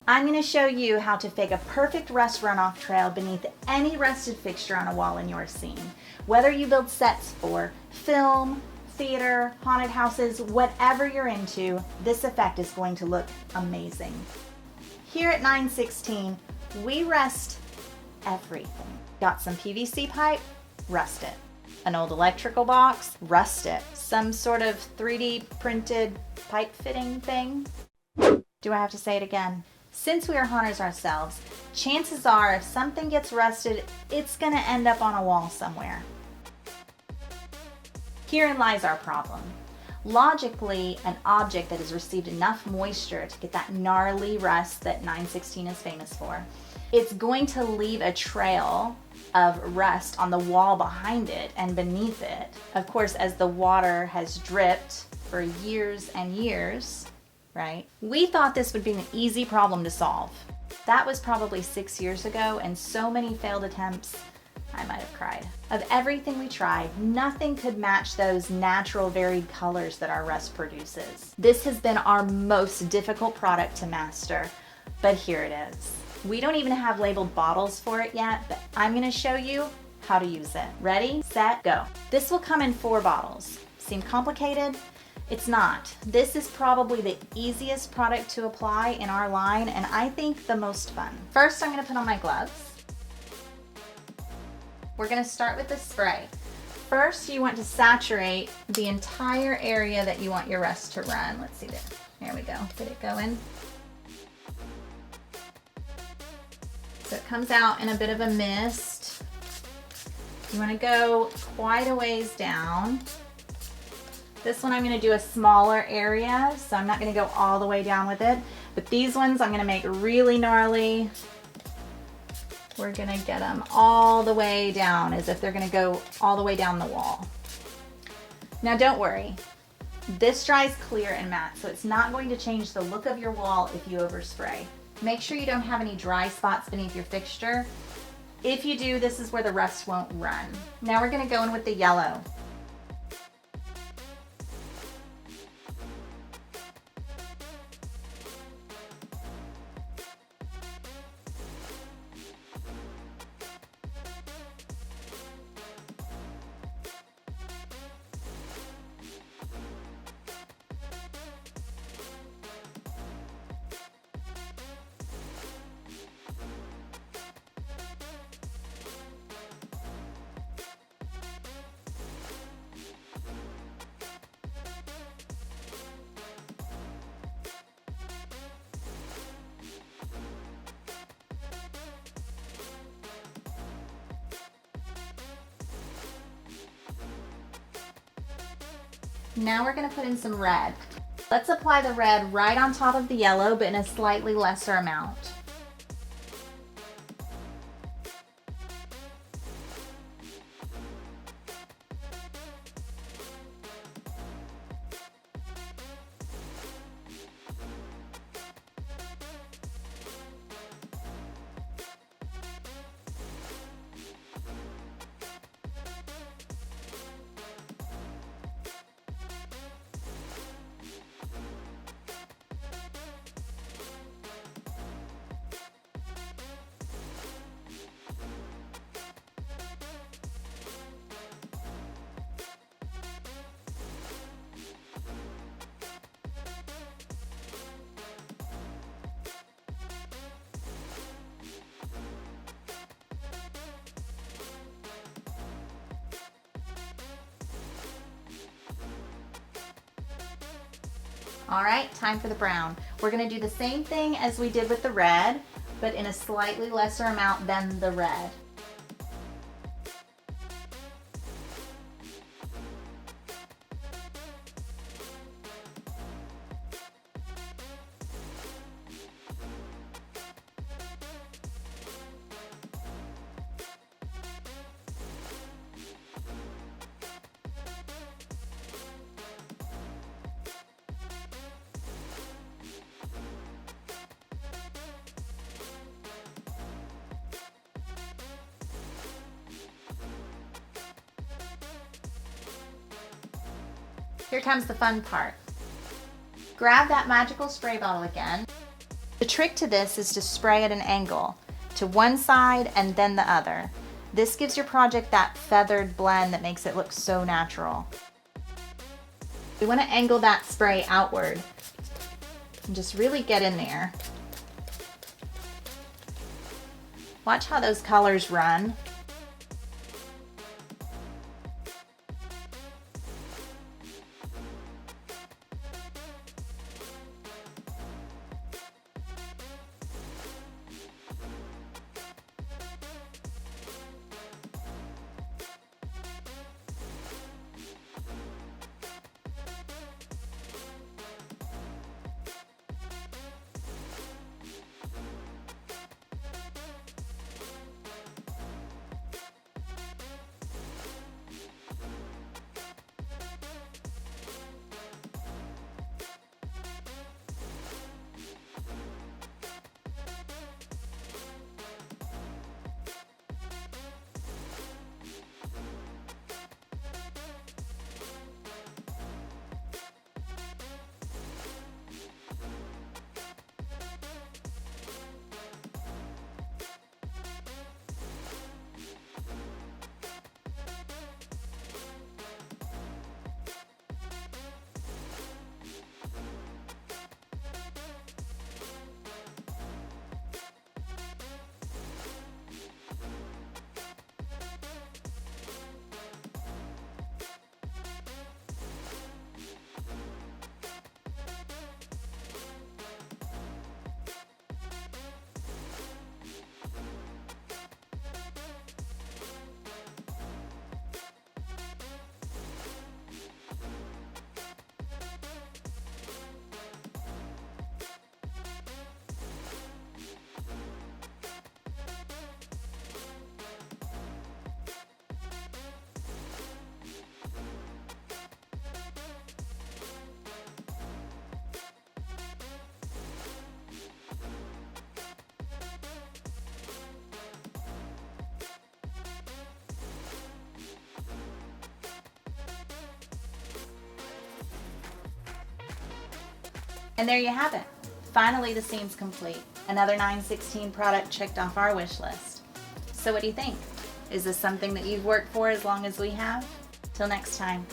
I'm going to show you how to fake a perfect rust runoff trail beneath any rusted fixture on a wall in your scene. Whether you build sets for film, theater, haunted houses, whatever you're into, this effect is going to look amazing. Here at 916, we rust everything. Got some PVC pipe? Rust it. An old electrical box? Rust it. Some sort of 3D printed pipe fitting thing? Do I have to say it again? Since we are haunters ourselves, chances are if something gets rusted, it's gonna end up on a wall somewhere. Herein lies our problem. Logically, an object that has received enough moisture to get that gnarly rust that 916 is famous for, it's going to leave a trail of rust on the wall behind it and beneath it. Of course, as the water has dripped for years and years, right? We thought this would be an easy problem to solve. That was probably 6 years ago, and so many failed attempts, I might have cried. Of everything we tried, nothing could match those natural varied colors that our rust produces. This has been our most difficult product to master, but here it is. We don't even have labeled bottles for it yet, but I'm gonna show you how to use it. Ready, set, go. This will come in 4 bottles. Seem complicated? It's not. This is probably the easiest product to apply in our line, and I think the most fun. First, I'm gonna put on my gloves. We're gonna start with the spray. First, you want to saturate the entire area that you want your rust to run. Let's see there. There we go. Get it going. So it comes out in a bit of a mist. You want to go quite a ways down. This one I'm going to do a smaller area, so I'm not going to go all the way down with it. But these ones I'm going to make really gnarly. We're going to get them all the way down as if they're going to go all the way down the wall. Now don't worry. This dries clear and matte, so it's not going to change the look of your wall if you overspray. Make sure you don't have any dry spots beneath your fixture. If you do, this is where the rust won't run. Now we're gonna go in with the yellow. Now we're going to put in some red. Let's apply the red right on top of the yellow, but in a slightly lesser amount. All right, time for the brown. We're gonna do the same thing as we did with the red, but in a slightly lesser amount than the red. Here comes the fun part. Grab that magical spray bottle again. The trick to this is to spray at an angle, to one side and then the other. This gives your project that feathered blend that makes it look so natural. We want to angle that spray outward and just really get in there. Watch how those colors run. And there you have it. Finally, the seam's complete. Another 9/16 product checked off our wish list. So what do you think? Is this something that you've worked for as long as we have? Till next time.